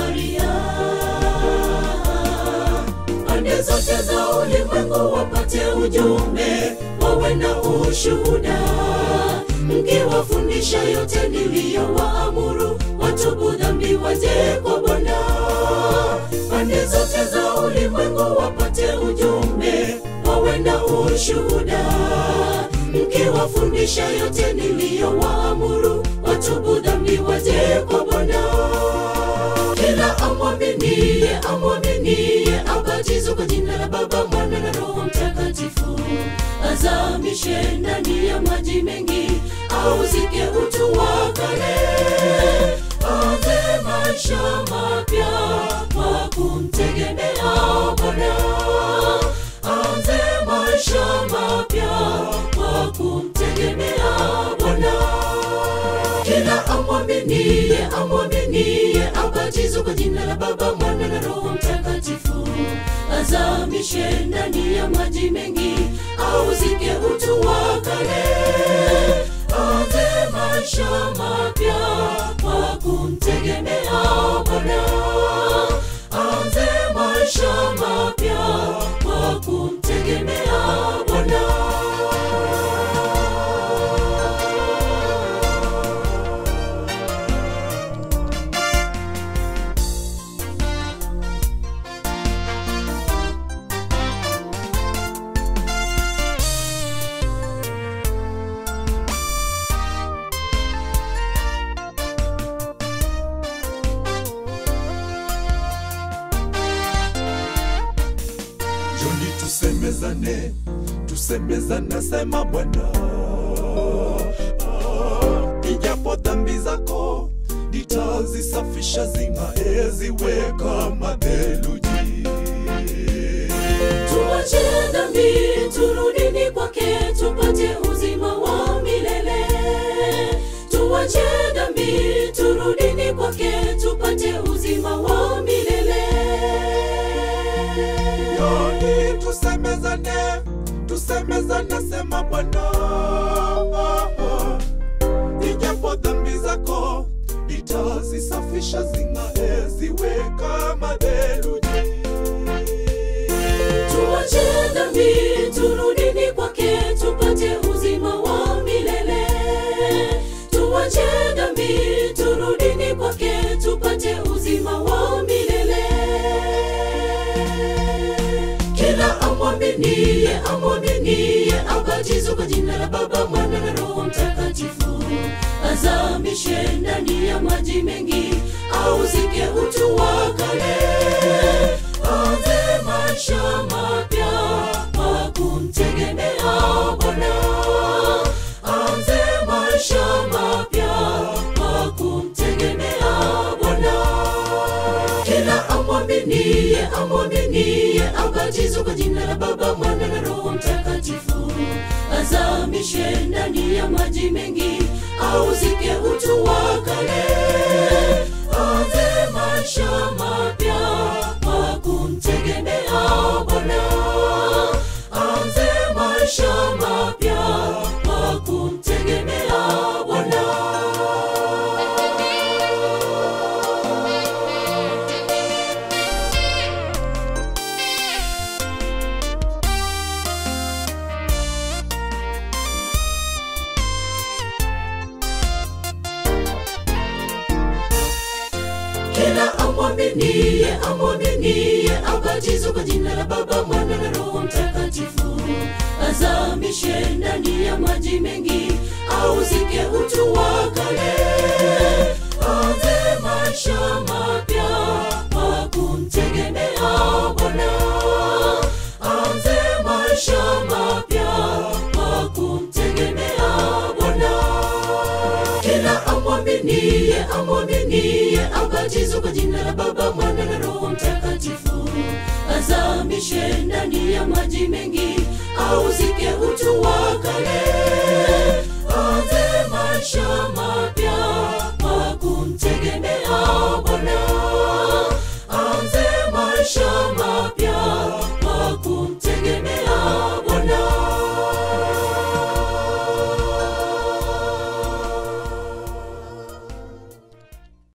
Maria. Pande zote za ulimwengu wapate ujumbe, wawe na ushuhuda, mkiwafundisha yote niliyowaamuru, watubu dhambi waje kwa Bwana. Pande zote za ulimwengu wapate ujumbe, wawe na ushuhuda, mkiwafundisha yote niliyowaamuru, watubu dhambi waje kwa Bwana. Kila amwaminiye abatizwe kwa jina la Baba, Mwana na Roho Mtakatifu, azamishe ndani ya maji mengi, auzike utu wa kale, aanze maisha mapya kwa kumtegemea Bwana. Aanze maisha mapya kwa kumtegemea Bwana. Kila amwaminiye abatizwe kwa jina la Baba, Mwana na Roho Mtakatifu, azamishe ndani ya maji mengi, auzike utu wa kale, aanze maisha mapya kwa kumtegemea Bwana. Aanze maisha mapya kwa kumtegemea Bwana. Tusemezane sema Bwana, ijapo dhambi zako nitazisafisha, zing'ae ziwe kama theluji. Tuache dhambi, turudini kwake, tupate uzima wa milele. Tuache dhambi, turudini kwake, tupate uzima wa milele. Yani tusemezane sema Bwana, ijapo dhambi zako nitazisafisha, zing'ae ziwe kama theluji. Tuache dhambi, turudini kwake, tupate uzima wa milele. Tuache dhambi, turudini kwake, tupate uzima wa milele. Kila amwaminiye abatizwe kwa jina la Baba, Mwana na Roho Mtakatifu, azamishe ndani ya maji mengi, auzike utu wa kale, aanze maisha mapya kwa kumtegemea Bwana. Aanze maisha mapya kwa kumtegemea Bwana. Kila amwaminiye abatizwe kwa jina la Baba, Mwana na Roho Mtakatifu, azamishe ndani ya maji mengi, auzike utu wa kale, aanze maisha mapya kwa kumtegemea Bwana. Aanze maisha mapya kwa kumtegemea Bwana. Kila amwaminiye abatizwe kwa jina la Baba, Mwana na Roho Mtakatifu, azamishe ndani ya maji mengi, auzike utu wa kale, aanze maisha mapya kwa kumtegemea Bwana. Aanze maisha mapya kwa kumtegemea Bwana. Kila amwaminiye abatizwe kwa jina la Baba, Mwana na Roho Mtakatifu, azamishe ndani ya maji mengi, auzike utu wa kale,